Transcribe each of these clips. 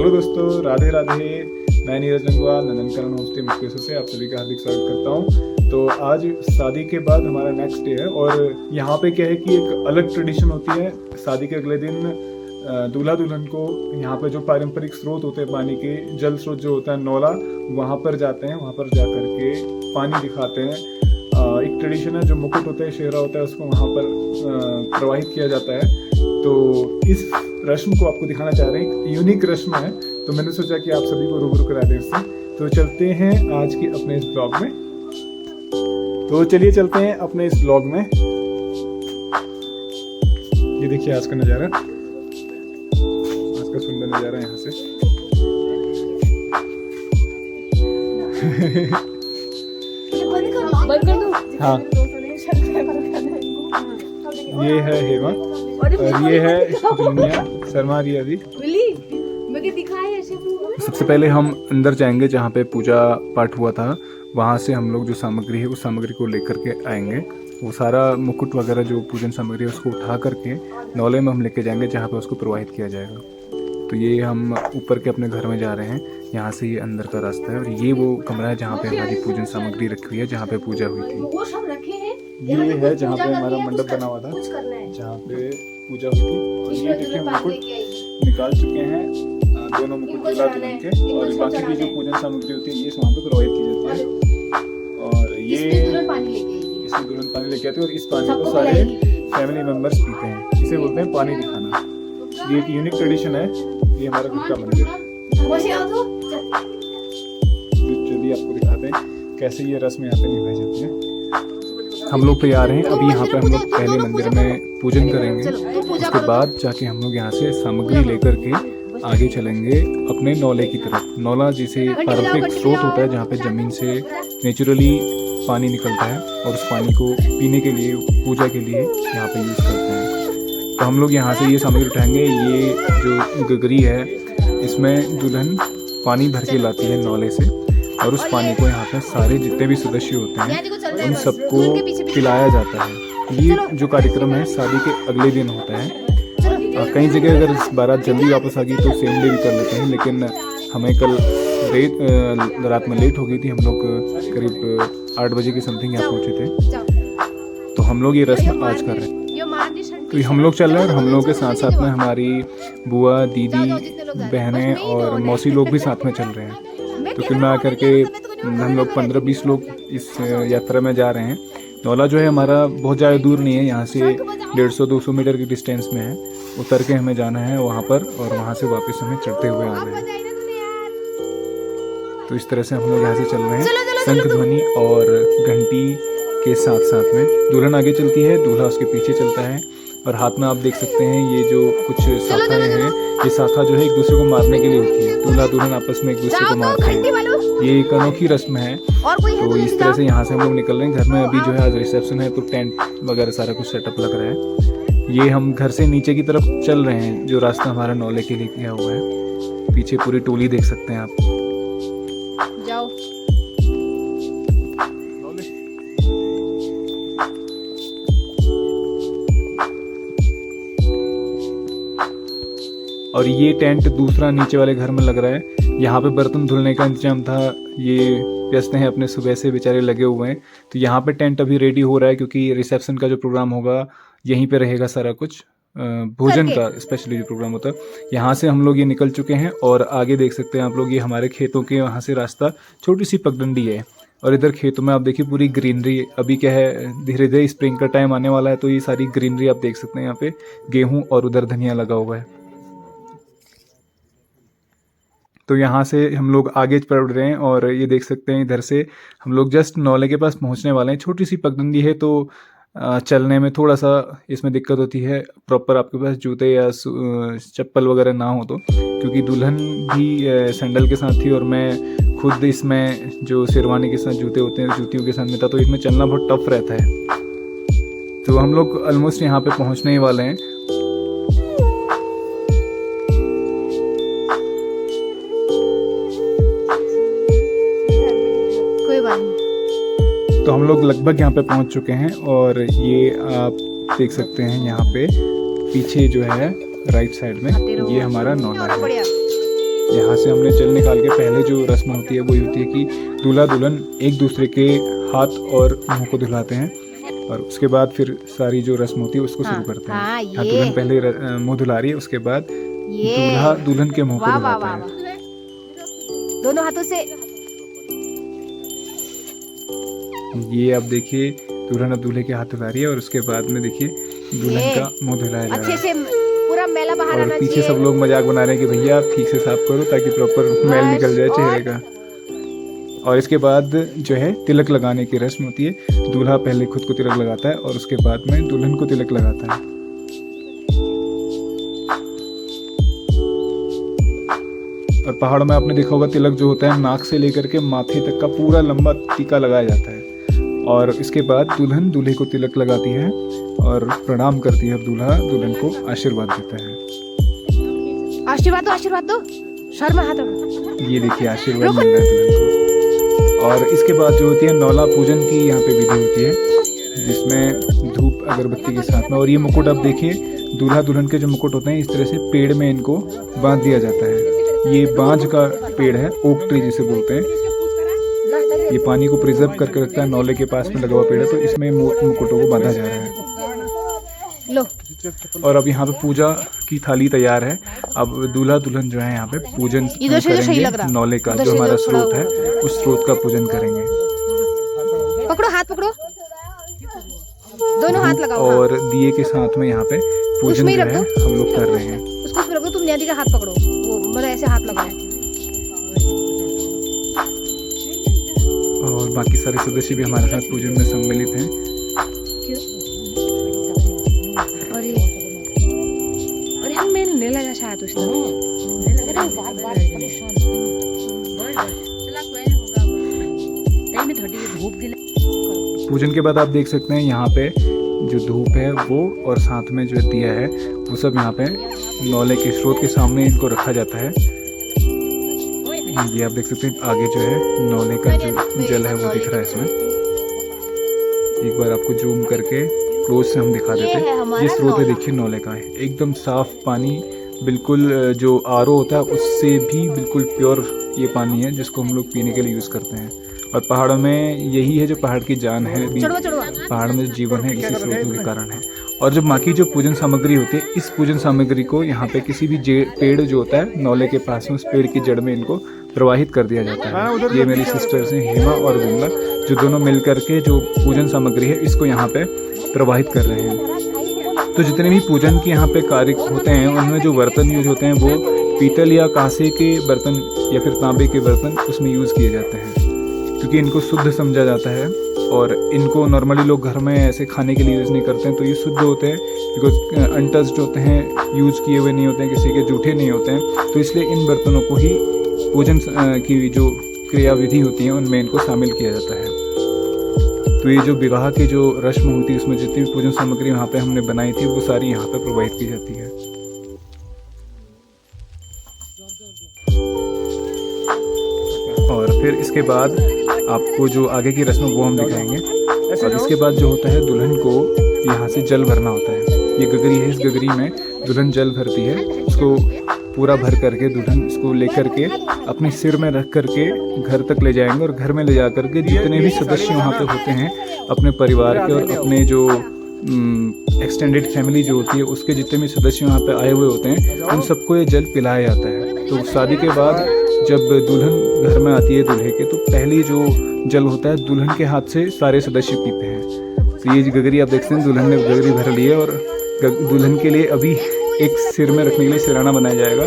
Hello दोस्तों, राधे राधे। मैं Neeraj Gangwal Nandankanan homestay Mukesh से आप सभी का हार्दिक स्वागत करता हूँ। तो आज शादी के बाद हमारा नेक्स्ट डे है और यहाँ पे क्या है कि एक अलग ट्रेडिशन होती है। शादी के अगले दिन दूल्हा दुल्हन को यहाँ पे जो पारंपरिक स्रोत होते हैं पानी के, जल स्रोत जो होता है नौला, वहाँ पर जाते हैं। वहाँ पर जा करके पानी दिखाते हैं। एक ट्रेडिशन है, जो मुकुट होता है, शेहरा होता है, उसको वहाँ पर प्रवाहित किया जाता है। तो इस रस्म को आपको दिखाना चाह रहे हैं। एक यूनिक रस्म है, तो मैंने सोचा कि आप सभी को रूबरू करा दें इससे। तो चलते हैं आज के अपने इस ब्लॉग में। तो चलिए चलते हैं अपने इस ब्लॉग में। ये देखिए आज का नज़ारा, आज का सुंदर नज़ारा यहाँ से। हाँ, ये है हेमा और ये है दुनिया शर्मा रही अभी। सबसे पहले हम अंदर जाएंगे जहाँ पे पूजा पाठ हुआ था। वहाँ से हम लोग जो सामग्री है उस सामग्री को लेकर के आएंगे। वो सारा मुकुट वगैरह जो पूजन सामग्री है उसको उठा करके नौले में हम लेके जाएंगे, जहाँ पे उसको प्रवाहित किया जाएगा। तो ये हम ऊपर के अपने घर में जा रहे हैं। यहाँ से ये अंदर का रास्ता है और ये वो कमरा है जहाँ पे हमारी पूजन सामग्री रखी हुई है, जहाँ पे पूजा हुई थी। ये है जहाँ पे हमारा मंडप बना हुआ था, जहाँ पे पूजा हुई थी। और ये देखिए मुकुट निकाल चुके हैं, दोनों मुकुट दूल्हा दुल्हन के। और बाकी की जो पूजन सामग्री होती है ये वहाँ पे प्रवाहित की जाती है। और ये इसमें दुल्हन पानी लेके आते हैं और इस पानी को सारे फैमिली मेंबर्स पीते हैं। इसे बोलते हैं पानी दिखाना। ये एक यूनिक ट्रेडिशन है। ये हमारा खुद का मंदिर है। चलिए आपको दिखाते हैं कैसे ये रस्म यहाँ पे निभाई जाती है। हम लोग तैयार हैं। अभी यहाँ पे हम लोग पहले मंदिर में पूजन करेंगे, उसके बाद जाके हम लोग यहाँ से सामग्री लेकर के आगे चलेंगे अपने नौले की तरफ। नौला जिसे पारंपरिक स्रोत होता है, जहाँ पे ज़मीन से नेचुरली पानी निकलता है और उस पानी को पीने के लिए, पूजा के लिए यहाँ पे यूज़ करते हैं। तो हम लोग यहाँ से ये सामग्री उठाएंगे। ये जो गगरी है, इसमें दुल्हन पानी भर के लाती है नौले से और उस पानी को यहाँ पे सारे जितने भी सदस्य होते हैं उन सबको पिलाया जाता है। ये जो कार्यक्रम है शादी के अगले दिन होता है। कई जगह अगर बारात जल्दी वापस आ गई तो सेम डे भी कर लेते हैं, लेकिन हमें कल रात में लेट हो गई थी। हम लोग करीब 8 बजे के समथिंग यहाँ पहुँचे थे। तो हम लोग ये रस्म आज कर रहे हैं। तो हम लोग चल रहे हैं और हम लोगों के साथ साथ में हमारी बुआ, दीदी, बहनें और मौसी लोग भी साथ में चल रहे हैं। तो फिर में आकर के हम लोग 15-20 लोग इस यात्रा में जा रहे हैं। नौला जो है हमारा बहुत ज़्यादा दूर नहीं है, यहाँ से 150-200 मीटर की डिस्टेंस में है। उतर के हमें जाना है वहाँ पर और वहाँ से वापस हमें चढ़ते हुए आना है। तो इस तरह से हम लोग यहाँ से चल रहे हैं, शंख ध्वनि और घंटी के साथ साथ में। दुल्हन आगे चलती है, दूल्हा उसके पीछे चलता है। और हाथ में आप देख सकते हैं ये जो कुछ शाखाएं हैं, ये शाखा जो है एक दूसरे को मारने के लिए होती है। दूल्हा दुल्हन आपस में एक दूसरे को मारते हैं। ये एक अनोखी रस्म है। तो इस तरह से यहाँ से हम लोग निकल रहे हैं। घर में अभी जो है आज रिसेप्शन है, तो टेंट वगैरह सारा कुछ सेटअप लग रहा है। ये हम घर से नीचे की तरफ चल रहे हैं, जो रास्ता हमारा नौले के लिए किया हुआ है। पीछे पूरी टोली देख सकते हैं आप। जाओ। और ये टेंट दूसरा नीचे वाले घर में लग रहा है। यहाँ पे बर्तन धुलने का इंतजाम था। ये व्यस्त हैं अपने, सुबह से बेचारे लगे हुए हैं। तो यहाँ पे टेंट अभी रेडी हो रहा है, क्योंकि रिसेप्शन का जो प्रोग्राम होगा यहीं पे रहेगा सारा कुछ। भोजन का स्पेशली जो प्रोग्राम होता है, यहाँ से हम लोग ये निकल चुके हैं। और आगे देख सकते हैं आप लोग, ये हमारे खेतों के वहाँ से रास्ता, छोटी सी पगडंडी है। और इधर खेतों में आप देखिए पूरी ग्रीनरी। अभी क्या है, धीरे धीरे स्प्रिंग का टाइम आने वाला है, तो ये सारी ग्रीनरी आप देख सकते हैं। यहाँ पे गेहूँ और उधर धनिया लगा हुआ है। तो यहाँ से हम लोग आगे बढ़ रहे हैं और ये देख सकते हैं इधर से हम लोग जस्ट नौले के पास पहुँचने वाले हैं। छोटी सी पगडंडी है, तो चलने में थोड़ा सा इसमें दिक्कत होती है। प्रॉपर आपके पास जूते या चप्पल वगैरह ना हो तो, क्योंकि दुल्हन भी सैंडल के साथ थी और मैं खुद इसमें जो शेरवानी के साथ जूते होते हैं, जूतियों के साथ में था, तो इसमें चलना बहुत टफ रहता है। तो हम लोग ऑलमोस्ट यहाँ पे पहुँचने ही वाले हैं। तो हम लोग लगभग यहाँ पे पहुँच चुके हैं और ये आप देख सकते हैं यहाँ पे पीछे जो है राइट साइड में ये हमारा नौला है। यहाँ से हमने जल निकाल के पहले जो रस्म होती है वही होती है कि दूल्हा दुल्हन एक दूसरे के हाथ और मुंह को धुलाते हैं, और उसके बाद फिर सारी जो रस्म होती है उसको शुरू करते हैं। हाँ, हाँ, दुल्हन पहले मुंह धुला रही है, उसके बाद दूल्हा दुल्हन के मुंह को वाह वाह धुलाता वाह है। दोनों हाथों से। ये आप देखिए दुल्हन अब दूल्हे के हाथ धुला रही है, और उसके बाद में देखिए दुल्हन का मुंह धुलाया जा रहा अच्छे है। से पूरा मैला बाहर और आना पीछे चाहिए। सब लोग मजाक बना रहे हैं कि भैया आप ठीक से साफ करो ताकि प्रॉपर मैल निकल जाए चेहरे का। और इसके बाद जो है तिलक लगाने की रस्म होती है। दूल्हा पहले खुद को तिलक लगाता है और उसके बाद में दुल्हन को तिलक लगाता है। और पहाड़ों में आपने देखा होगा तिलक जो होता है नाक से लेकर के माथे तक का पूरा लंबा टीका लगाया जाता है। और इसके बाद दुल्हन दूल्हे को तिलक लगाती है और प्रणाम करती है, और दूल्हा दुल्हन को आशीर्वाद देता है। आशीर्वाद दो सर में हाथ रखो। ये देखिए आशीर्वाद मिल रहा है दुल्हन को। और इसके बाद जो होती है नौला पूजन की यहाँ पे विधि होती है, जिसमें धूप अगरबत्ती के साथ में। और ये मुकुट आप देखिए दूल्हा दुल्हन के जो मुकुट होते हैं इस तरह से पेड़ में इनको बांध दिया जाता है। ये बांझ का पेड़ है, ओक ट्री जिसे बोलते हैं। ये पानी को प्रिजर्व करके रखता है, नौले के पास में लगा हुआ पेड़ है, तो इसमें मुकुटों को बांधा जा रहा है। लो। और अब यहाँ पे पूजा की थाली तैयार है। अब दूल्हा दुल्हन जो है यहाँ पे पूजन इधर से जो सही लग करेंगे, रहा। नौले का उधर जो से हमारा जो थोड़ा स्रोत है उस स्रोत का पूजन करेंगे। पकड़ो, हाथ पकड़ो, दोनों हाथ लगाओ। और दिए के साथ में यहाँ पे पूजन उसमें ही जो रख है दो। हम लोग कर रहे हैं। उसको उसमें रख दो, तुम नैदी का हाथ पकड़ो, वो मतलब ऐसे हाथ लगाओ। और बाकी सारे सदस्य भी हमारे साथ पूजन में सम्मिलित हैं। अरे हम मैं नहीं लगा शायद उस पूजन के बाद आप देख सकते हैं यहाँ पे जो धूप है वो और साथ में जो दिया है वो सब यहाँ पे नौले के स्रोत के सामने इनको रखा जाता है। ये आप देख सकते हैं आगे जो है नौले का जो जल है वो दिख रहा है इसमें। एक बार आपको जूम करके क्लोज से हम दिखा देते हैं। ये स्रोत है देखिए नौले का है, एकदम साफ पानी, बिल्कुल जो आरओ होता है उससे भी बिल्कुल प्योर ये पानी है जिसको हम लोग पीने के लिए यूज़ करते हैं। और पहाड़ों में यही है जो पहाड़ की जान है, पहाड़ में जीवन है इसी स्रोतों के कारण है। और जब बाकी जो पूजन सामग्री होती है, इस पूजन सामग्री को यहाँ पे किसी भी पेड़ जो होता है नौले के पास में, उस पेड़ की जड़ में इनको प्रवाहित कर दिया जाता है। ये मेरी सिस्टर्स हैं हेमा और विमला, जो दोनों मिल करके जो पूजन सामग्री है इसको यहाँ पे प्रवाहित कर रहे हैं। तो जितने भी पूजन के यहाँ पे कार्य होते हैं उनमें जो बर्तन यूज होते हैं वो पीतल या कांसे के बर्तन या फिर तांबे के बर्तन उसमें यूज़ किए जाते हैं, क्योंकि इनको शुद्ध समझा जाता है। और इनको नॉर्मली लोग घर में ऐसे खाने के लिए यूज़ नहीं करते हैं, तो ये शुद्ध होते हैं बिकॉज अनटच्ड होते हैं, यूज़ किए हुए नहीं होते हैं, किसी के जूठे नहीं होते हैं। तो इसलिए इन बर्तनों को ही पूजन की जो क्रिया विधि होती है उनमें इनको शामिल किया जाता है। तो ये जो विवाह की जो रस्म होती है उसमें जितनी भी पूजन सामग्री यहाँ पे हमने बनाई थी वो सारी यहाँ पे प्रोवाइड की जाती है। और फिर इसके बाद आपको जो आगे की रस्म वो हम दिखाएंगे। और इसके बाद जो होता है दुल्हन को यहाँ से जल भरना होता है। ये गगरी है, इस गगरी में दुल्हन जल भरती है, उसको पूरा भर करके दुल्हन इसको लेकर के अपने सिर में रख करके घर तक ले जाएंगे। और घर में ले जा करके जितने भी सदस्य वहाँ पे होते हैं अपने परिवार के और अपने जो एक्सटेंडेड फैमिली जो होती है उसके जितने भी सदस्य वहाँ पे आए हुए होते हैं उन सबको ये जल पिलाया जाता है। तो शादी के बाद जब दुल्हन घर में आती है दूल्हे के, तो पहली जो जल होता है दुल्हन के हाथ से सारे सदस्य पीते हैं। तो ये गगरी आप देखते हैं दुल्हन ने गगरी भर ली है। और दुल्हन के लिए अभी एक सिर में रखने के लिए सिराना बनाया जाएगा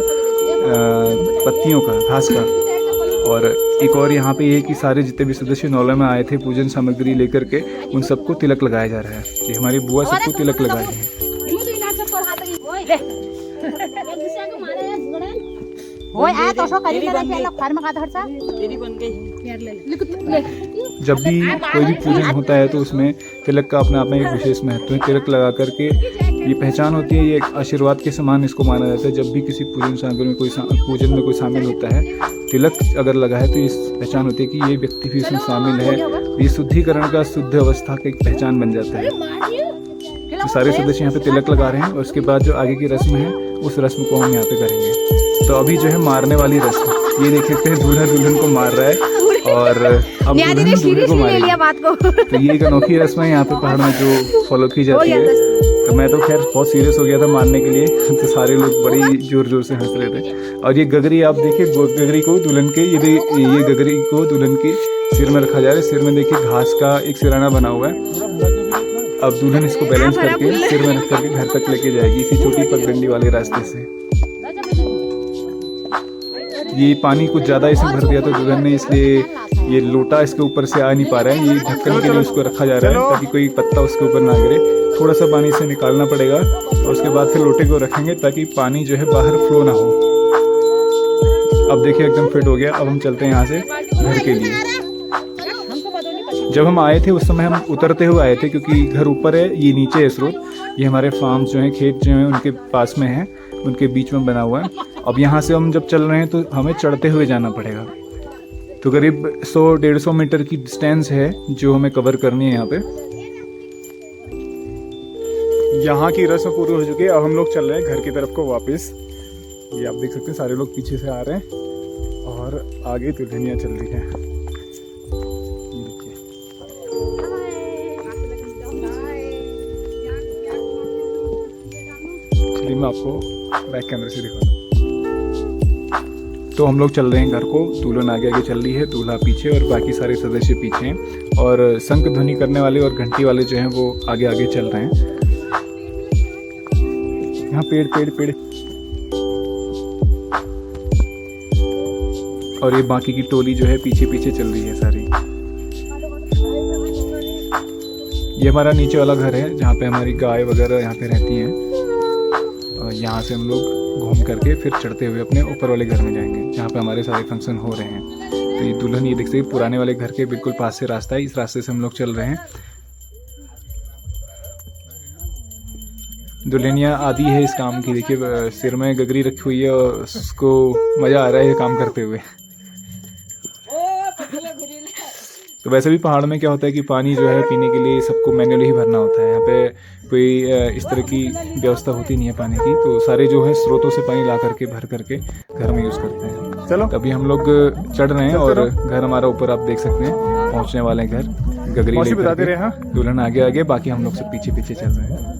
पत्तियों का, घास का। और एक और यहाँ पे ये कि सारे जितने भी सदस्य नौले में आए थे पूजन सामग्री लेकर के उन सबको तिलक लगाया जा रहा है। ये हमारी बुआ सबको तिलक लगाए हैं। जब भी कोई भी पूजन होता है तो उसमें तिलक का अपने आप में एक विशेष महत्व है। तिलक लगा करके ये पहचान होती है, ये एक आशीर्वाद के समान इसको माना जाता है। जब भी किसी पूजन सामग्री में पूजन में कोई शामिल होता है, तिलक अगर लगा है तो इस पहचान होती है कि ये व्यक्ति भी इसमें शामिल है। ये शुद्धिकरण का, शुद्ध अवस्था का एक पहचान बन जाता है। तो सारे सदस्य यहाँ पे तिलक लगा रहे हैं और उसके बाद जो आगे की रस्म है उस रस्म को हम यहाँ पे करेंगे। तो अभी जो है मारने वाली रस्म, ये देख सकते हैं दूल्हा दुल्हन को मार रहा है और अब न्यायाधीश दुल्हन ने दूल्हे को सीरियसली ले मारेगी। लिया बात को। तो ये एक अनोखी रस्म है यहाँ पे पहाड़ में जो फॉलो की जाती है। तो मैं तो खैर बहुत सीरियस हो गया था मारने के लिए, तो सारे लोग बड़ी जोर जोर से हंस रहे थे। और ये गगरी आप देखिए, गगरी को दुल्हन के ये गगरी को दुल्हन के सिर में रखा जा रहा है। सिर में देखिए घास का एक सिराना बना हुआ है। अब दुल्हन इसको बैलेंस करके सिर में रख करके घर तक लेके जाएगी इसी छोटी पगडंडी वाले रास्ते से। ये पानी कुछ ज़्यादा इसे भर दिया तो दुल्हन ने, इसलिए ये लोटा इसके ऊपर से आ नहीं पा रहा है। ये ढक्कन के लिए उसको रखा जा रहा है ताकि कोई पत्ता उसके ऊपर ना गिरे। थोड़ा सा पानी से निकालना पड़ेगा और उसके बाद फिर लोटे को रखेंगे ताकि पानी जो है बाहर फ्लो ना हो। अब देखिए एकदम फिट हो गया। अब हम चलते हैं यहाँ से घर के लिए। जब हम आए थे उस समय हम उतरते हुए आए थे क्योंकि घर ऊपर है, ये नीचे है स्रोत। ये हमारे फार्म्स जो हैं, खेत जो हैं उनके पास में है, उनके बीच में बना हुआ है। अब यहाँ से हम जब चल रहे हैं तो हमें चढ़ते हुए जाना पड़ेगा। तो करीब 100-150 मीटर की डिस्टेंस है जो हमें कवर करनी है यहाँ पे। यहाँ की रस्म पूरी हो चुकी है। अब हम लोग चल रहे हैं घर की तरफ को वापस। ये आप देख सकते हैं सारे लोग पीछे से आ रहे हैं और आगे दुल्हनियाँ चल रही हैं। चलिए मैं आपको बैक कैमरे से दिखाता हूँ। तो हम लोग चल रहे हैं घर को। दुल्हन आगे आगे चल रही है, दूल्हा पीछे और बाकी सारे सदस्य पीछे हैं। और शंख ध्वनि करने वाले और घंटी वाले जो हैं वो आगे आगे चल रहे हैं। यहाँ पेड़ पेड़ पेड़ और ये बाकी की टोली जो है पीछे पीछे चल रही है सारी। ये हमारा नीचे वाला घर है जहाँ पे हमारी गाय वगैरह यहाँ पे रहती हैं। और यहाँ से हम लोग घूम करके फिर चढ़ते हुए अपने ऊपर वाले घर में जाएंगे जहाँ पे हमारे सारे फंक्शन हो रहे हैं। तो ये दुल्हन, ये देख सकते पुराने वाले घर के बिल्कुल पास से रास्ता है, इस रास्ते से हम लोग चल रहे हैं। दुल्हनिया आदि है इस काम की। देखिए सिर में गगरी रखी हुई है और उसको मज़ा आ रहा है ये काम करते हुए। तो वैसे भी पहाड़ में क्या होता है कि पानी जो है पीने के लिए सबको मैन्युअली ही भरना होता है। यहाँ पे कोई इस तरह की व्यवस्था होती नहीं है पानी की। तो सारे जो है स्रोतों से पानी ला करके भर करके घर में यूज़ करते हैं। चलो अभी हम लोग चढ़ रहे हैं और घर हमारा ऊपर आप देख सकते हैं, पहुँचने वाले हैं घर। गगरी बताते रहे, हाँ दुल्हन आगे आगे, बाकी हम लोग सब पीछे पीछे चल रहे हैं।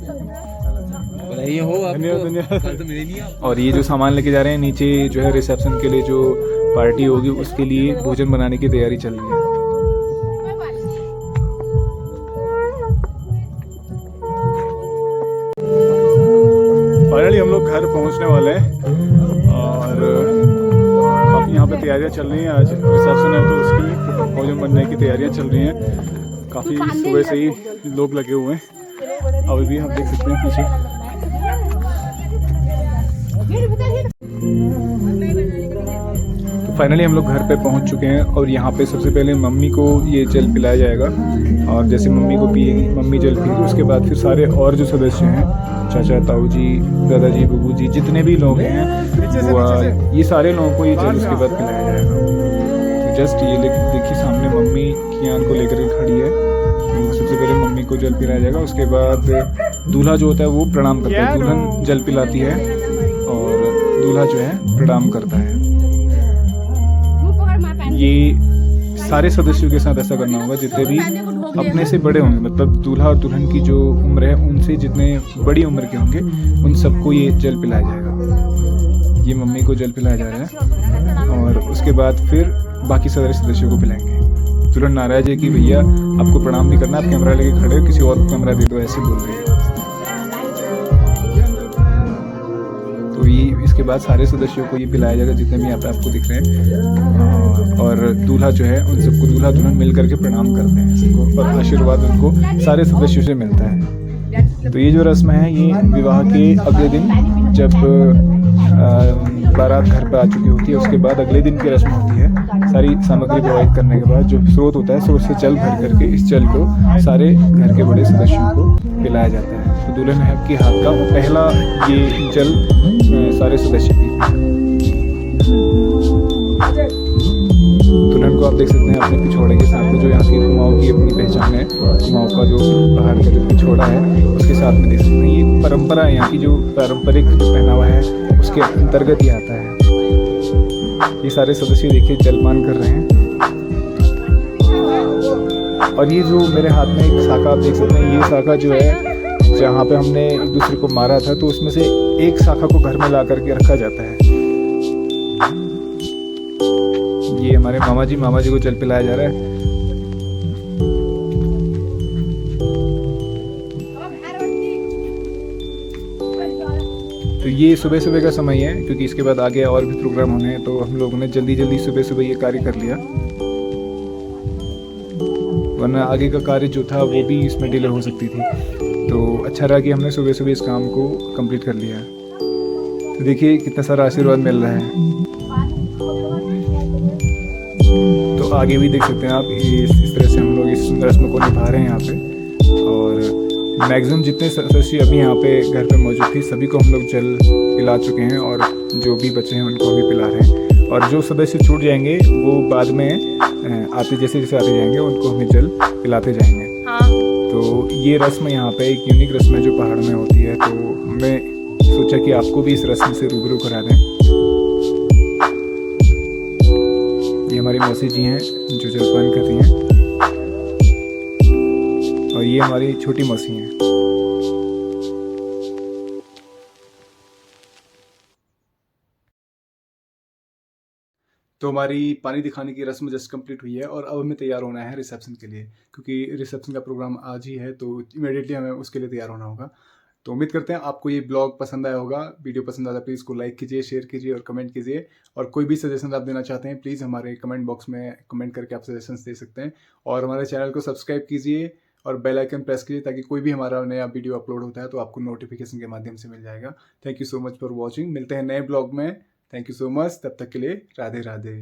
और ये जो सामान लेके जा रहे हैं नीचे जो है रिसेप्शन के लिए जो पार्टी होगी उसके लिए भोजन बनाने की तैयारी चल रही है। फाइनली हम लोग घर पहुंचने वाले हैं और काफ़ी यहाँ पे तैयारियां चल रही हैं। आज रिसेप्शन है तो उसकी भोजन बनने की तैयारियां चल रही हैं। काफ़ी सुबह से ही लोग लगे हुए हैं। अभी भी हम देख सकते हैं पीछे। तो फाइनली हम लोग घर पे पहुंच चुके हैं और यहाँ पे सबसे पहले मम्मी को ये जल पिलाया जाएगा। और जैसे मम्मी को पिएगी, मम्मी जल पिएगी, उसके बाद फिर सारे और जो सदस्य हैं, चाचा, ताऊ जी, दादाजी, बबू जी, जितने भी लोग हैं वो ये सारे लोगों को ये जल उसके बाद पिलाया जाएगा। तो जस्ट ये देखिए सामने मम्मी कियान को लेकर के खड़ी है। तो सबसे पहले मम्मी को जल पिलाया जाएगा। उसके बाद दूल्हा जो होता है वो प्रणाम करता है। दुल्हन जल पिलाती है और दूल्हा जो है प्रणाम करता है। ये सारे सदस्यों के साथ ऐसा करना होगा जितने भी अपने से बड़े होंगे, मतलब दूल्हा और दुल्हन की जो उम्र है उनसे जितने बड़ी उम्र के होंगे उन सबको ये जल पिलाया जाएगा। ये मम्मी को जल पिलाया जा रहा है और उसके बाद फिर बाकी सारे सदस्यों को पिलाएंगे। दुल्हन नाराज है कि भैया आपको प्रणाम नहीं करना, आप कैमरा लेके खड़े हो, किसी और को कैमरा दे दो, ऐसे बोल रहे हैं। तो ये इसके बाद सारे सदस्यों को ये पिलाया जाएगा जितने भी यहाँ पे आपको दिख रहे हैं। और दूल्हा जो है उन सबको, दूल्हा दुल्हन मिल करके प्रणाम करते हैं सबको और आशीर्वाद उनको सारे सदस्यों से मिलता है। तो ये जो रस्म है ये विवाह के अगले दिन जब बारात घर पर आ चुकी होती है उसके बाद अगले दिन की रस्म होती है। सारी सामग्री प्रोवाइड करने के बाद जो स्रोत होता है, स्रोत से जल भर करके इस जल को सारे घर के बड़े सदस्यों को पिलाया जाता है। तो दुल्हन के हाथ का पहला ये जल सारे सदस्य पीते हैं। दुल्हन को आप देख सकते हैं अपने पिछोड़े के साथ में, जो यहाँ की कुमाऊँ की अपनी पहचान है, कुमाऊँ का जो पहाड़ का जो पिछोड़ा है उसके साथ में देख सकते हैं। ये परंपरा है, यहाँ की जो पारंपरिक जो पहनावा है उसके अंतर्गत ही आता है। ये सारे सदस्य देखिए जलपान कर रहे हैं। और ये जो मेरे हाथ में एक शाखा आप देख सकते हैं, ये शाखा जो है जहाँ पे हमने एक दूसरे को मारा था, तो उसमें से एक शाखा को घर में ला करके रखा जाता है। ये हमारे मामा जी को जल पिलाया जा रहा है। तो ये सुबह सुबह का समय है, क्योंकि इसके बाद आगे और भी प्रोग्राम होने हैं, तो हम लोगों ने जल्दी जल्दी सुबह सुबह ये कार्य कर लिया, वरना आगे का कार्य जो था वो भी इसमें डिले हो सकती थी। तो अच्छा रहा कि हमने सुबह सुबह इस काम को कंप्लीट कर लिया। तो देखिए कितना सारा आशीर्वाद मिल रहा है। तो आगे भी देख सकते हैं आप, इस तरह से हम लोग इस रस्म को निभा रहे हैं यहाँ पे। और मैक्सिमम जितने सदस्य अभी यहाँ पे घर पे मौजूद थी, सभी को हम लोग जल पिला चुके हैं, और जो भी बचे हैं उनको अभी पिला रहे हैं। और जो सदस्य छूट जाएंगे वो बाद में आते जैसे जैसे आते जाएंगे उनको हमें जल पिलाते जाएंगे। हाँ। तो ये रस्म यहाँ पे एक यूनिक रस्म है जो पहाड़ में होती है। तो हमने सोचा कि आपको भी इस रस्म से रूबरू करा दें। ये हमारी मौसी जी हैं जो जलपान कर रही हैं, और ये हमारी छोटी मौसी हैं। तो हमारी पानी दिखाने की रस्म जस्ट कंप्लीट हुई है, और अब हमें तैयार होना है रिसेप्शन के लिए, क्योंकि रिसेप्शन का प्रोग्राम आज ही है, तो इमीडिएटली हमें उसके लिए तैयार होना होगा। तो उम्मीद करते हैं आपको ये ब्लॉग पसंद आया होगा। वीडियो पसंद आया प्लीज़ इसको लाइक कीजिए, शेयर कीजिए और कमेंट कीजिए। और कोई भी सजेशन आप देना चाहते हैं प्लीज़ हमारे कमेंट बॉक्स में कमेंट करके आप सजेशंस दे सकते हैं। और हमारे चैनल को सब्सक्राइब कीजिए और बेल आइकन प्रेस कीजिए, ताकि कोई भी हमारा नया वीडियो अपलोड होता है तो आपको नोटिफिकेशन के माध्यम से मिल जाएगा। Thank you so much for watching. मिलते हैं नए ब्लॉग में। Thank you so much. तब तक के लिए राधे राधे।